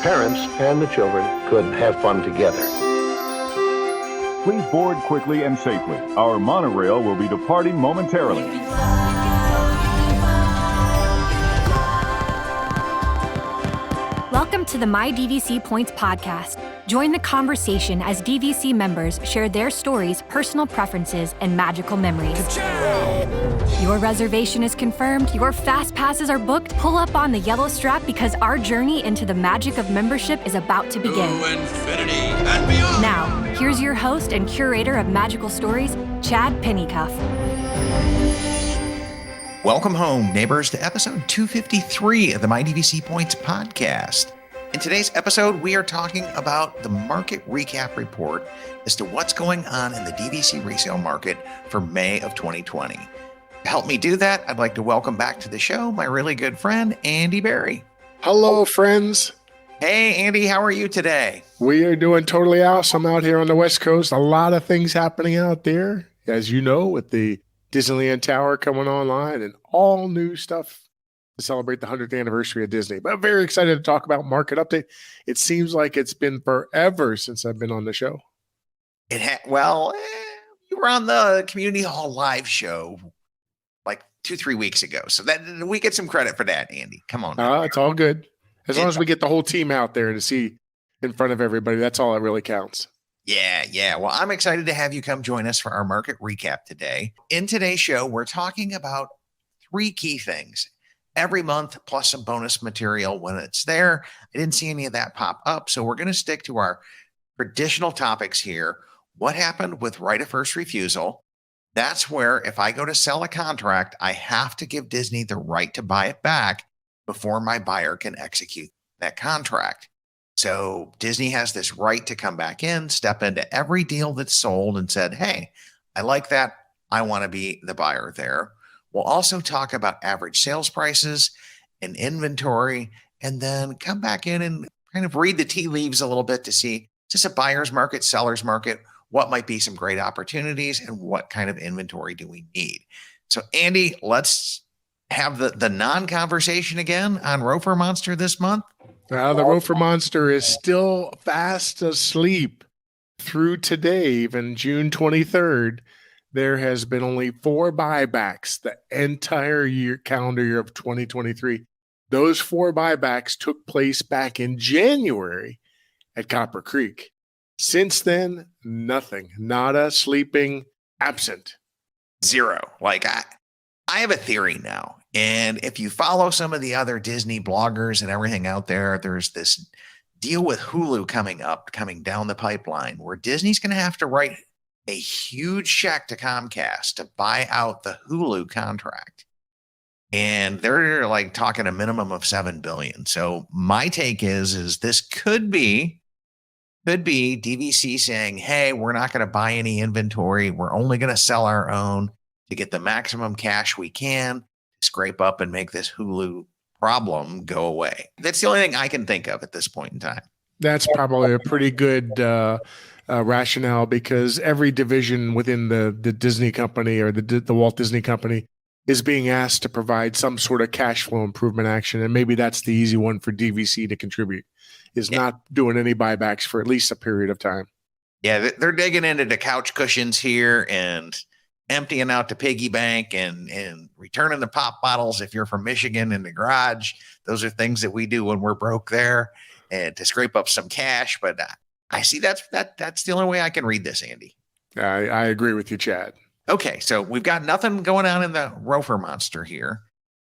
parents and the children could have fun together. Please board quickly and safely. Our monorail will be departing momentarily. Welcome to the My DVC Points podcast. Join the conversation as DVC members share their stories, personal preferences, and magical memories. Your reservation is confirmed, your fast passes are booked. Pull up on the yellow strap because our journey into the magic of membership is about to begin. To infinity and beyond. Now, here's your host and curator of magical stories, Chad Pennycuff. Welcome home, neighbors, to episode 253 of the My DVC Points podcast. In today's episode, we are talking about the market recap report as to what's going on in the DVC resale market for May of 2020. To help me do that, I'd like to welcome back to the show my really good friend, Andy Berry. Hello, friends. Hey, Andy, how are you today? We are doing totally awesome out here on the West Coast. A lot of things happening out there, as you know, with the Disneyland Tower coming online and all new stuff to celebrate the 100th anniversary of Disney. But I'm very excited to talk about market update. It seems like it's been forever since I've been on the show. You were on the Community Hall live show like 2-3 weeks ago. So that we get some credit for that, Andy. Come on. It's all good. As long as we get the whole team out there to see in front of everybody, that's all that really counts. Yeah. Well, I'm excited to have you come join us for our market recap today. In today's show, we're talking about 3 key things every month, plus some bonus material when it's there. I didn't see any of that pop up, so we're going to stick to our traditional topics here. What happened with right of first refusal? That's where if I go to sell a contract, I have to give Disney the right to buy it back before my buyer can execute that contract. So Disney has this right to come back in, step into every deal that's sold and said, hey, I like that. I want to be the buyer there. We'll also talk about average sales prices and inventory, and then come back in and kind of read the tea leaves a little bit to see, is this a buyer's market, seller's market? What might be some great opportunities and what kind of inventory do we need? So Andy, let's have the non-conversation again on ROFR Monster this month. The ROFR Monster is still fast asleep through today, even June 23rd. There has been only 4 buybacks the entire calendar year of 2023. Those 4 buybacks took place back in January at Copper Creek. Since then, nothing. Nada, sleeping, absent. 0. Like I have a theory now. And if you follow some of the other Disney bloggers and everything out there, there's this deal with Hulu coming down the pipeline where Disney's going to have to write a huge check to Comcast to buy out the Hulu contract. And they're like talking a minimum of $7 billion. So my take is this could be DVC saying, hey, we're not going to buy any inventory. We're only going to sell our own to get the maximum cash we can, scrape up and make this Hulu problem go away. That's the only thing I can think of at this point in time. That's probably a pretty good rationale, because every division within the Disney company or the Walt Disney Company is being asked to provide some sort of cash flow improvement action. And maybe that's the easy one for DVC to contribute, is not doing any buybacks for at least a period of time. Yeah, they're digging into the couch cushions here and emptying out the piggy bank and returning the pop bottles if you're from Michigan in the garage. Those are things that we do when we're broke there, and to scrape up some cash. But I see that's the only way I can read this, Andy. I agree with you, Chad. Okay, so we've got nothing going on in the ROFR Monster here.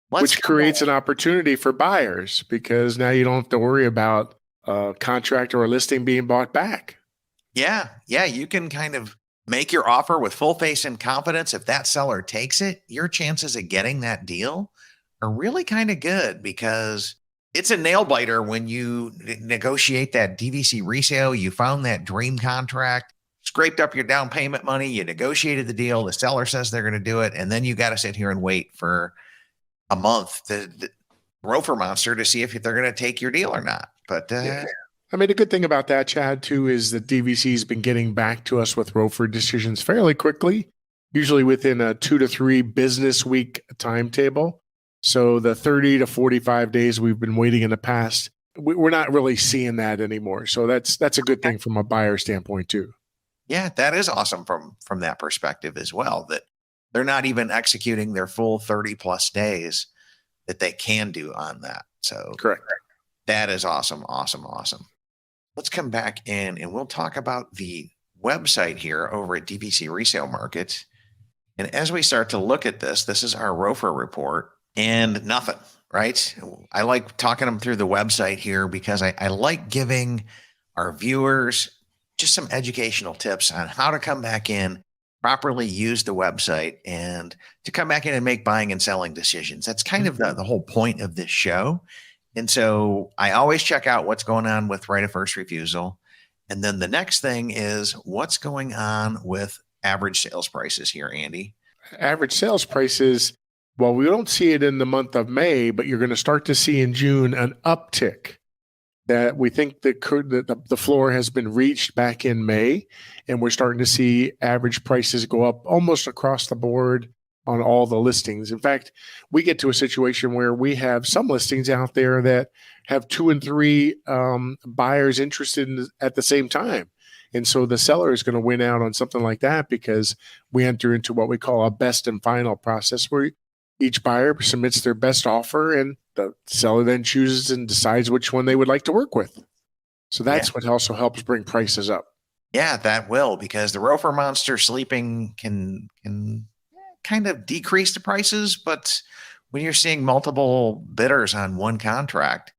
Which creates an opportunity for buyers, because now you don't have to worry about a contract or a listing being bought back. Yeah, you can kind of make your offer with full faith and confidence. If that seller takes it, your chances of getting that deal are really kind of good, because it's a nail biter when you negotiate that DVC resale. You found that dream contract, scraped up your down payment money, you negotiated the deal, the seller says they're going to do it, and then you got to sit here and wait for a month, the ROFR Monster, to see if they're going to take your deal or not. But I mean, the good thing about that, Chad, too, is that DVC has been getting back to us with ROFR decisions fairly quickly, usually within a 2 to 3 business week timetable. So the 30 to 45 days we've been waiting in the past we're not really seeing that anymore. So that's a good thing from a buyer standpoint too. Yeah, that is awesome from that perspective as well, that they're not even executing their full 30 plus days that they can do on that. So Correct. that is awesome, awesome, awesome. Let's come back in and we'll talk about the website here over at DVC Resale Market. And as we start to look at this, this is our ROFR report and nothing, right? I like talking them through the website here because I like giving our viewers just some educational tips on how to come back in, properly use the website, and to come back in and make buying and selling decisions. That's kind of the whole point of this show. And so I always check out what's going on with right of first refusal. And then the next thing is what's going on with average sales prices here, Andy. Average sales prices, well, we don't see it in the month of May, but you're going to start to see in June an uptick. That we think the floor has been reached back in May, and we're starting to see average prices go up almost across the board on all the listings. In fact, we get to a situation where we have some listings out there that have 2 and 3 buyers interested at the same time. And so the seller is going to win out on something like that because we enter into what we call a best and final process where each buyer submits their best offer and the seller then chooses and decides which one they would like to work with. So that's what also helps bring prices up. Yeah, that will, because the ROFR monster sleeping can kind of decrease the prices. But when you're seeing multiple bidders on one contract,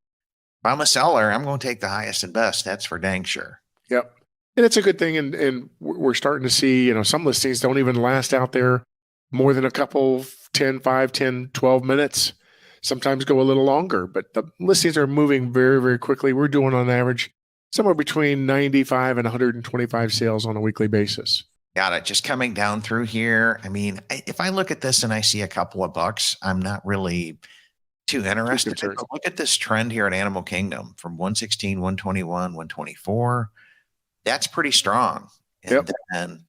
if I'm a seller, I'm going to take the highest and best. That's for dang sure. Yep. And it's a good thing. And we're starting to see, some listings don't even last out there more than a couple, 5, 10, 12 minutes. Sometimes go a little longer, but the listings are moving very, very quickly. We're doing on average somewhere between 95 and 125 sales on a weekly basis. Got it. Just coming down through here. I mean, if I look at this and I see a couple of bucks, I'm not really too interested. But look at this trend here at Animal Kingdom from 116, 121, 124. That's pretty strong. And then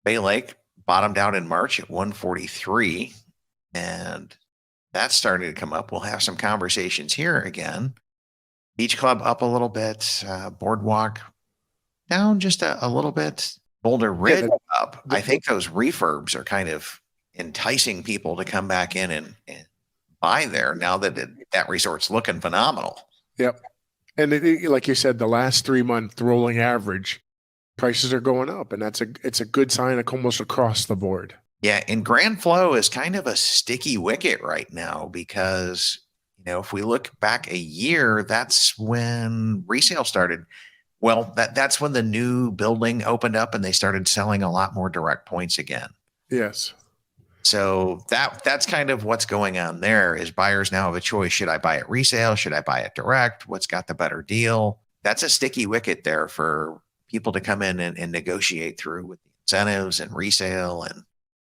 Bay Lake bottomed out in March at 143, and that's starting to come up. We'll have some conversations here again. Beach Club up a little bit. Boardwalk down just a little bit. Boulder Ridge up. I think those refurbs are kind of enticing people to come back in and buy there now that that resort's looking phenomenal. Yep. And like you said, the last 3-month rolling average, prices are going up, and it's a good sign almost across the board. Yeah, and Grand Flow is kind of a sticky wicket right now because, if we look back a year, that's when resale started. Well, that's when the new building opened up and they started selling a lot more direct points again. Yes. So that's kind of what's going on there is buyers now have a choice. Should I buy it resale? Should I buy it direct? What's got the better deal? That's a sticky wicket there for people to come in and negotiate through with the incentives and resale. And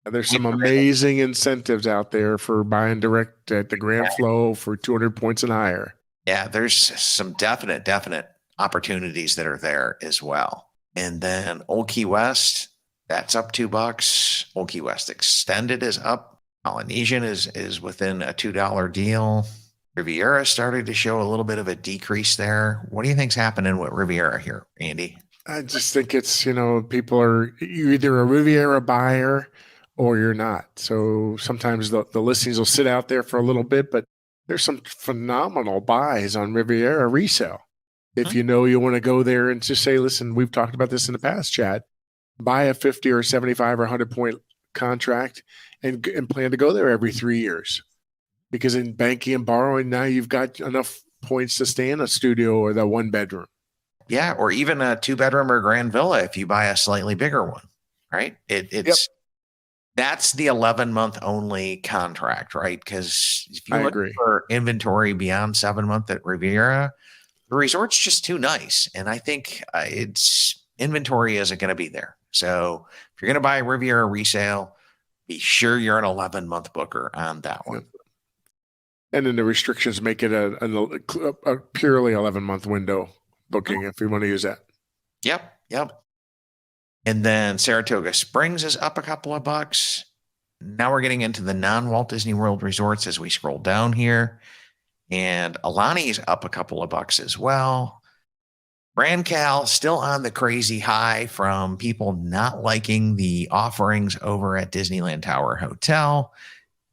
there's some amazing incentives out there for buying direct at the Grand Flow for 200 points and higher. Yeah, there's some definite opportunities that are there as well. And then Old Key West, that's up $2. Old Key West Extended is up. Polynesian is within a $2 deal. Riviera started to show a little bit of a decrease there. What do you think's happening with Riviera here, Andy? I just think it's, people you're either a Riviera buyer or you're not. So sometimes the listings will sit out there for a little bit, but there's some phenomenal buys on Riviera resale. If you want to go there and just say, listen, we've talked about this in the past, Chad, buy a 50 or 75 or 100 point contract and plan to go there every 3 years. Because in banking and borrowing, now you've got enough points to stay in a studio or the 1 bedroom. Yeah, or even a 2-bedroom or grand villa if you buy a slightly bigger one, right? That's the 11-month only contract, right? Because if you look for inventory beyond 7 months at Riviera, the resort's just too nice. And I think its inventory isn't going to be there. So if you're going to buy a Riviera resale, be sure you're an 11-month booker on that one. And then the restrictions make it a purely 11-month window booking if you want to use that. Yep. And then Saratoga Springs is up a couple of bucks. Now we're getting into the non-Walt Disney World resorts as we scroll down here. And Alani's up a couple of bucks as well. Grand Cal still on the crazy high from people not liking the offerings over at Disneyland Tower Hotel.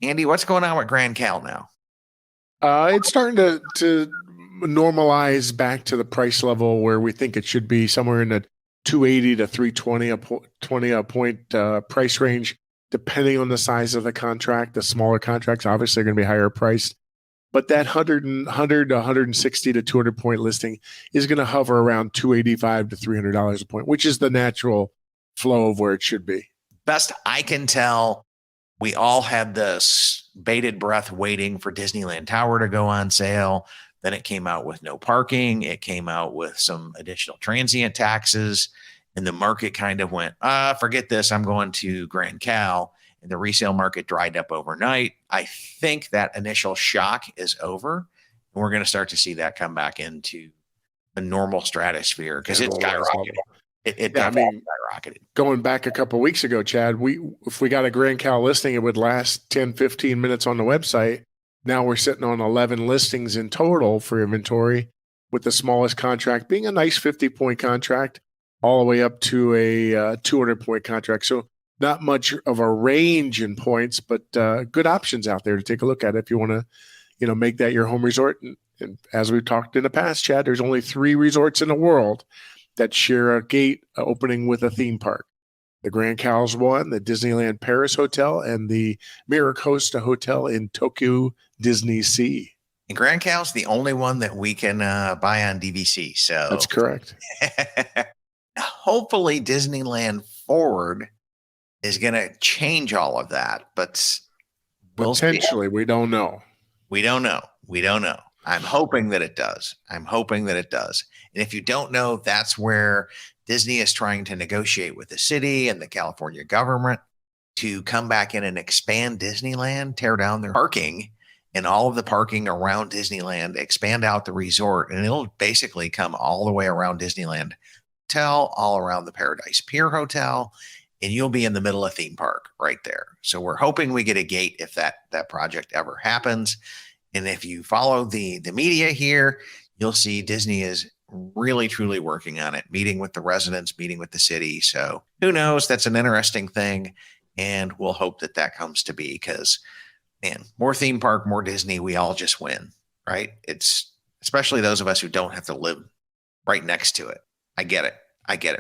Andy, what's going on with Grand Cal now? It's starting to normalize back to the price level where we think it should be, somewhere in the 280 to 320 a point price range, depending on the size of the contract. The smaller contracts obviously are going to be higher priced, but that 100 to 160 to 200 point listing is going to hover around $285 to $300 a point, which is the natural flow of where it should be. Best I can tell, we all had this bated breath waiting for Disneyland Tower to go on sale. Then it came out with no parking. It came out with some additional transient taxes. And the market kind of went, forget this. I'm going to Grand Cal. And the resale market dried up overnight. I think that initial shock is over. And we're going to start to see that come back into the normal stratosphere because it's skyrocketed. It skyrocketed. Going back a couple of weeks ago, Chad, if we got a Grand Cal listing, it would last 10, 15 minutes on the website. Now we're sitting on 11 listings in total for inventory, with the smallest contract being a nice 50-point contract all the way up to a 200-point contract. So not much of a range in points, but good options out there to take a look at if you want to, make that your home resort. And as we've talked in the past, Chad, there's only 3 resorts in the world that share a gate opening with a theme park. The Grand Cal's one, the Disneyland Paris Hotel, and the Miracosta Hotel in Tokyo Disney Sea. And Grand Cal's the only one that we can buy on DVC. So that's correct. Hopefully Disneyland Forward is going to change all of that, but potentially we don't know. We don't know. I'm hoping that it does. And if you don't know, that's where Disney is trying to negotiate with the city and the California government to come back in and expand Disneyland, tear down their parking and all of the parking around Disneyland, expand out the resort, and it'll basically come all the way around Disneyland Hotel, all around the Paradise Pier Hotel, and you'll be in the middle of theme park right there. So we're hoping we get a gate if that project ever happens. And if you follow the media here, you'll see Disney is really, truly working on it, meeting with the residents, meeting with the city. So who knows? That's an interesting thing. And we'll hope that comes to be because, man, more theme park, more Disney, we all just win, right? It's especially those of us who don't have to live right next to it. I get it.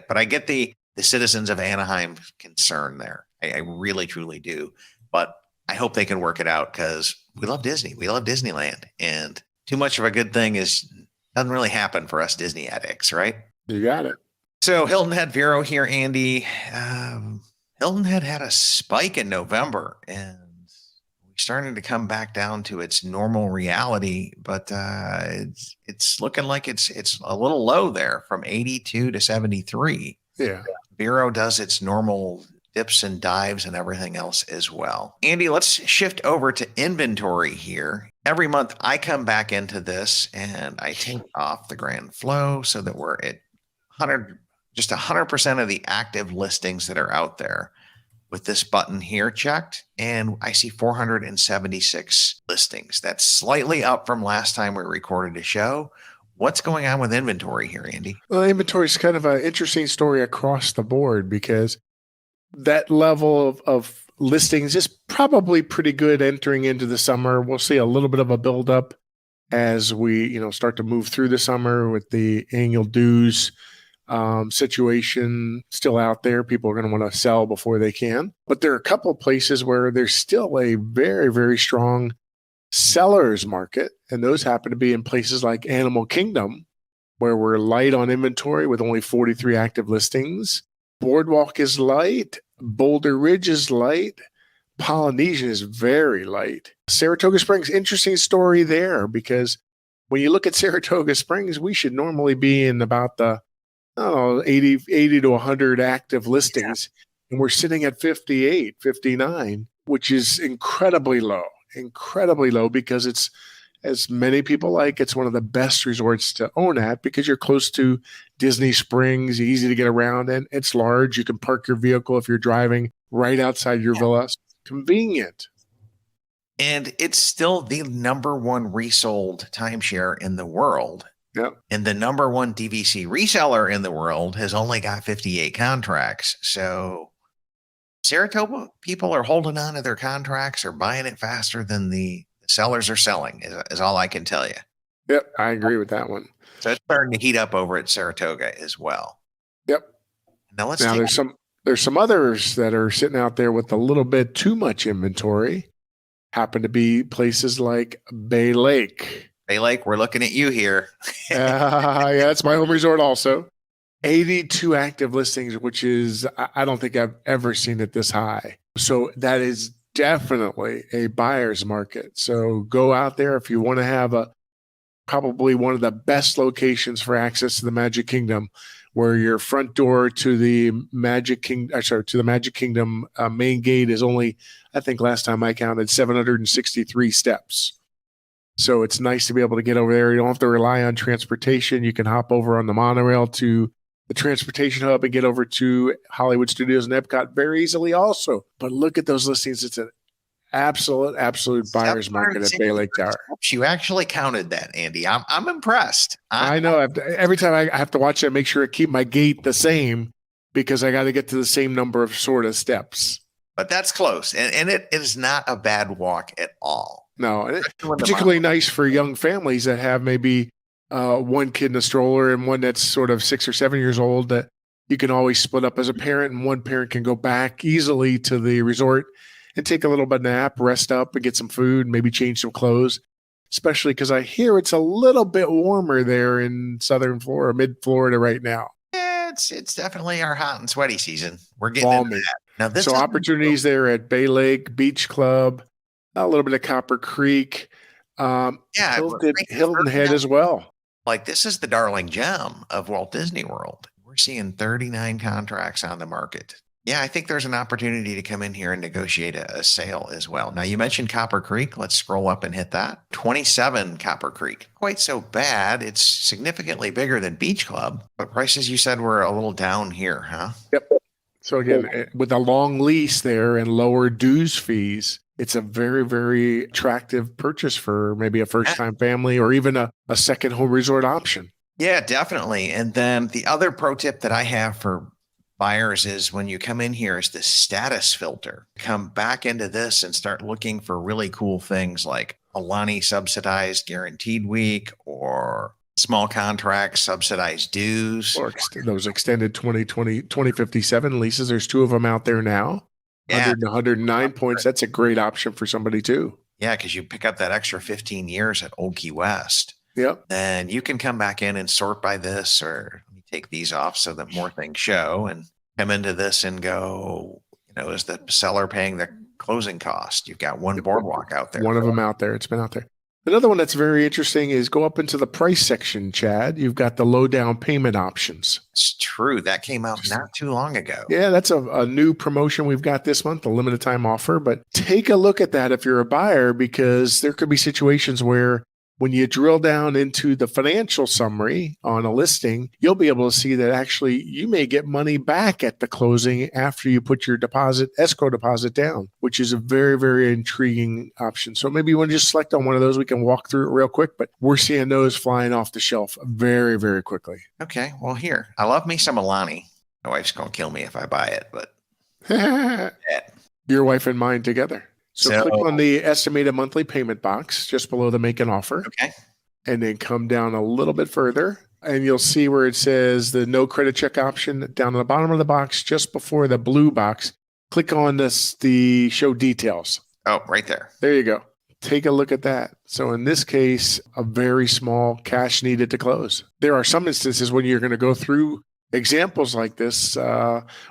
But I get the citizens of Anaheim concern there. I really, truly do. But I hope they can work it out because we love Disney. We love Disneyland. And too much of a good thing doesn't really happen for us Disney addicts, right? You got it. So Hilton Head Vero here, Andy. Hilton Head had a spike in November and we're starting to come back down to its normal reality, but it's looking like it's a little low there from 82 to 73. Yeah. Vero does its normal dips and dives and everything else as well. Andy, let's shift over to inventory here. Every month I come back into this and I take off the grand flow so that we're at 100% of the active listings that are out there with this button here checked. And I see 476 listings. That's slightly up from last time we recorded a show. What's going on with inventory here, Andy? Well, inventory is kind of an interesting story across the board because that level of listings is probably pretty good entering into the summer. We'll see a little bit of a buildup as we, start to move through the summer with the annual dues situation still out there. People are going to want to sell before they can. But there are a couple of places where there's still a very, very strong seller's market. And those happen to be in places like Animal Kingdom, where we're light on inventory with only 43 active listings. Boardwalk is light. Boulder Ridge is light. Polynesian is very light. Saratoga Springs, interesting story there, because when you look at Saratoga Springs, we should normally be in about the 80 to 100 active listings. Yeah. And we're sitting at 58, 59, which is incredibly low because it's, as many people like, it's one of the best resorts to own at because you're close to Disney Springs, easy to get around, and it's large. You can park your vehicle if you're driving right outside your villa. Convenient. And it's still the number one resold timeshare in the world. Yep. And the number one DVC reseller in the world has only got 58 contracts. So Saratoga people are holding on to their contracts or buying it faster than the sellers are selling, is all I can tell you. Yep, I agree with that one. So it's starting to heat up over at Saratoga as well. Yep. Now there's some others that are sitting out there with a little bit too much inventory. Happen to be places like Bay Lake. Bay Lake, we're looking at you here. Yeah, it's my home resort also. 82 active listings, which is, I don't think I've ever seen it this high. So that is definitely a buyer's market. So go out there if you want to have probably one of the best locations for access to the Magic Kingdom, where your front door to the Magic Kingdom main gate is only, I think last time I counted, 763 steps. So it's nice to be able to get over there. You don't have to rely on transportation. You can hop over on the monorail to the transportation hub and get over to Hollywood Studios and Epcot very easily also. But look at those listings. It's an absolute buyer's market at Bay Lake Tower. You actually counted that, Andy. I'm impressed. I know. Every time I have to watch it, make sure I keep my gate the same because I got to get to the same number of sort of steps. But that's close. And it is not a bad walk at all. No, and it's particularly nice for young families that have maybe one kid in a stroller and one that's sort of 6 or 7 years old, that you can always split up as a parent, and one parent can go back easily to the resort and take a little bit of nap, rest up and get some food, maybe change some clothes, especially because I hear it's a little bit warmer there in southern Florida, mid-Florida right now. Yeah, it's definitely our hot and sweaty season. We're getting into that. Now, so opportunities there at Bay Lake, Beach Club, a little bit of Copper Creek, Hilton Head as well. Like, this is the darling gem of Walt Disney World. We're seeing 39 contracts on the market. Yeah, I think there's an opportunity to come in here and negotiate a sale as well. Now, you mentioned Copper Creek. Let's scroll up and hit that. 27 Copper Creek. Quite so bad. It's significantly bigger than Beach Club, but prices you said were a little down here, huh? Yep. So again, with a long lease there and lower dues fees, it's a very, very attractive purchase for maybe a first-time family or even a second home resort option. Yeah, definitely. And then the other pro tip that I have for buyers is when you come in here is the status filter. Come back into this and start looking for really cool things like Alani subsidized guaranteed week or small contracts, subsidized dues. Or those extended 2057 leases. There's 2 of them out there now. Yeah. 109 points. That's a great option for somebody too. Yeah, because you pick up that extra 15 years at Old Key West. Yep. Then you can come back in and sort by this, or let me take these off so that more things show, and come into this and go, is the seller paying the closing cost? You've got one boardwalk out there. One of them out there. It's been out there. Another one that's very interesting is go up into the price section, Chad. You've got the low down payment options. It's true. That came out not too long ago. Yeah, that's a new promotion we've got this month, a limited time offer. But take a look at that if you're a buyer, because there could be situations where when you drill down into the financial summary on a listing, you'll be able to see that actually you may get money back at the closing after you put your escrow deposit down, which is a very, very intriguing option. So maybe you want to just select on one of those. We can walk through it real quick, but we're seeing those flying off the shelf very, very quickly. Okay. Well, here, I love me some Alani. My wife's going to kill me if I buy it, but your wife and mine together. So click on the estimated monthly payment box just below the make an offer. Okay. And then come down a little bit further and you'll see where it says the no credit check option down at the bottom of the box, just before the blue box. Click on the show details. Oh, right there. There you go. Take a look at that. So in this case, a very small cash needed to close. There are some instances when you're going to go through examples like this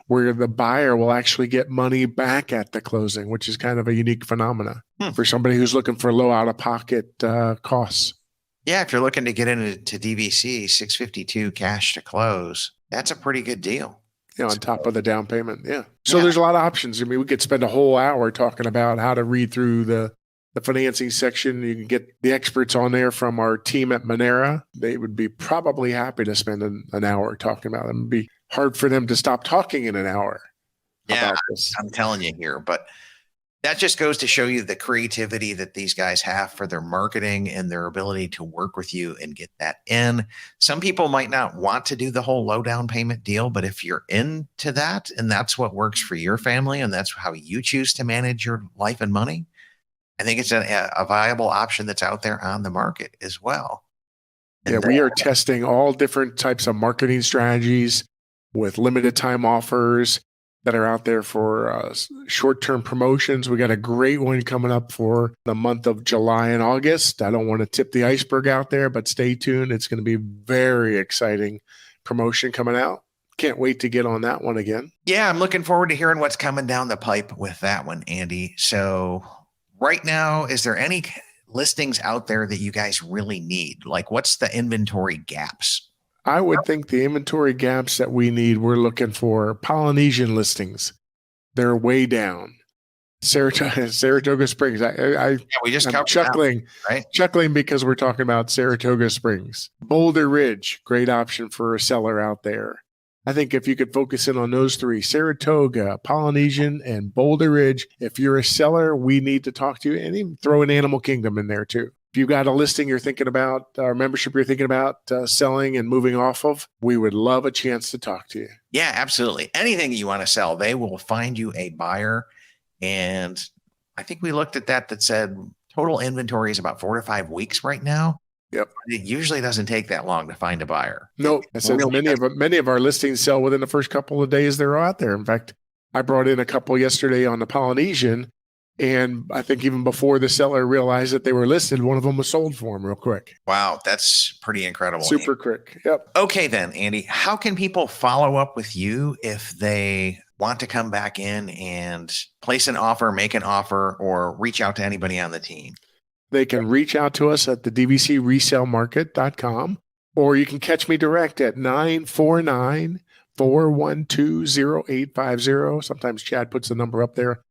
where the buyer will actually get money back at the closing, which is kind of a unique phenomena for somebody who's looking for low out-of-pocket costs. Yeah, if you're looking to get into DVC, $652 cash to close, that's a pretty good deal. On top of the down payment. Yeah. So there's a lot of options. I mean, we could spend a whole hour talking about how to read through the financing section. You can get the experts on there from our team at Monera. They would be probably happy to spend an hour talking about them. It'd be hard for them to stop talking in an hour. Yeah, I'm telling you here. But That just goes to show you the creativity that these guys have for their marketing and their ability to work with you and get that in. Some people might not want to do the whole low down payment deal, but if you're into that and that's what works for your family and that's how you choose to manage your life and money, I think it's a viable option that's out there on the market as well. Yeah, we are testing all different types of marketing strategies with limited time offers that are out there for short-term promotions. We got a great one coming up for the month of July and August. I don't want to tip the iceberg out there, but stay tuned. It's going to be very exciting promotion coming out. Can't wait to get on that one again. Yeah, I'm looking forward to hearing what's coming down the pipe with that one, Andy. So right now, is there any listings out there that you guys really need? Like, what's the inventory gaps? I would think the inventory gaps that we need, we're looking for Polynesian listings. They're way down. Saratoga Springs. We just I'm chuckling, right? Chuckling because we're talking about Saratoga Springs. Boulder Ridge, great option for a seller out there. I think if you could focus in on those three, Saratoga, Polynesian, and Boulder Ridge, if you're a seller, we need to talk to you, and even throw an Animal Kingdom in there too. If you've got a listing you're thinking about, or membership you're thinking about selling and moving off of, we would love a chance to talk to you. Yeah, absolutely. Anything you want to sell, they will find you a buyer. And I think we looked at that said total inventory is about 4 to 5 weeks right now. Yep. It usually doesn't take that long to find a buyer. Nope. I said many of our listings sell within the first couple of days they're out there. In fact, I brought in a couple yesterday on the Polynesian, and I think even before the seller realized that they were listed, one of them was sold for them real quick. Wow, that's pretty incredible. Super quick. Yep. Okay then, Andy, how can people follow up with you if they want to come back in and place an offer, make an offer, or reach out to anybody on the team? They can reach out to us at the dvcresalemarket.com, or you can catch me direct at 949-412-0850. Sometimes Chad puts the number up there,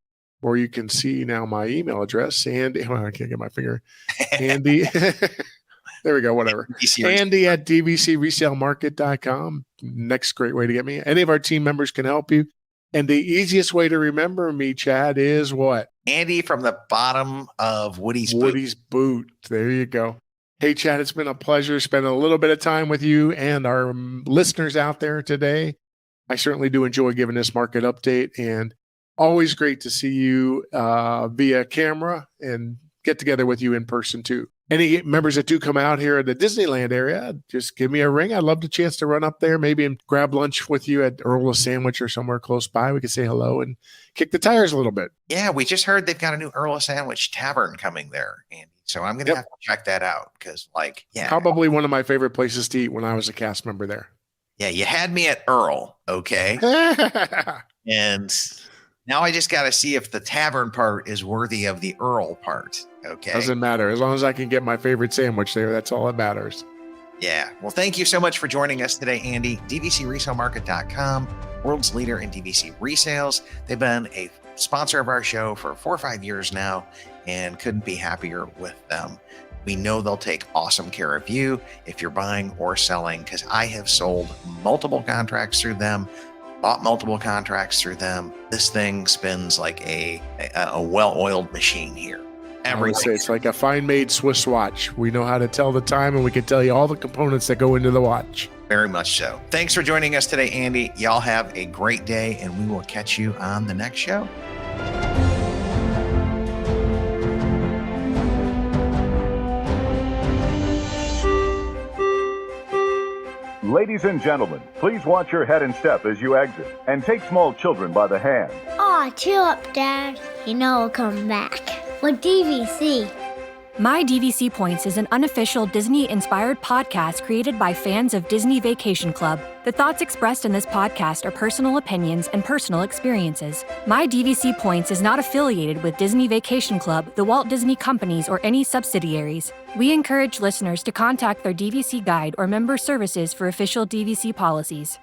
or you can see now my email address. I can't get my finger. Andy, there we go, whatever. Andy at dvcresalemarket.com. Next great way to get me. Any of our team members can help you. And the easiest way to remember me, Chad, is what? Andy from the bottom of Woody's boot. There you go. Hey, Chad, it's been a pleasure spending a little bit of time with you and our listeners out there today. I certainly do enjoy giving this market update, and always great to see you via camera and get together with you in person too. Any members that do come out here in the Disneyland area, just give me a ring. I'd love the chance to run up there, maybe and grab lunch with you at Earl's Sandwich or somewhere close by. We could say hello and kick the tires a little bit. Yeah, we just heard they've got a new Earl's Sandwich tavern coming there, Andy. So I'm going to have to check that out because, probably one of my favorite places to eat when I was a cast member there. Yeah, you had me at Earl, okay? And now I just got to see if the tavern part is worthy of the Earl part. Okay. Doesn't matter. As long as I can get my favorite sandwich there, that's all that matters. Yeah. Well, thank you so much for joining us today, Andy. DVCResaleMarket.com, world's leader in DVC resales. They've been a sponsor of our show for 4 or 5 years now and couldn't be happier with them. We know they'll take awesome care of you if you're buying or selling, because I have sold multiple contracts through them, bought multiple contracts through them. This thing spins like a well-oiled machine here. I would say it's like a fine-made Swiss watch. We know how to tell the time, and we can tell you all the components that go into the watch. Very much so. Thanks for joining us today, Andy. Y'all have a great day, and we will catch you on the next show. Ladies and gentlemen, please watch your head and step as you exit, and take small children by the hand. Aw, chill up, Dad. You know I'll come back. What DVC? My DVC Points is an unofficial Disney-inspired podcast created by fans of Disney Vacation Club. The thoughts expressed in this podcast are personal opinions and personal experiences. My DVC Points is not affiliated with Disney Vacation Club, the Walt Disney Companies, or any subsidiaries. We encourage listeners to contact their DVC guide or member services for official DVC policies.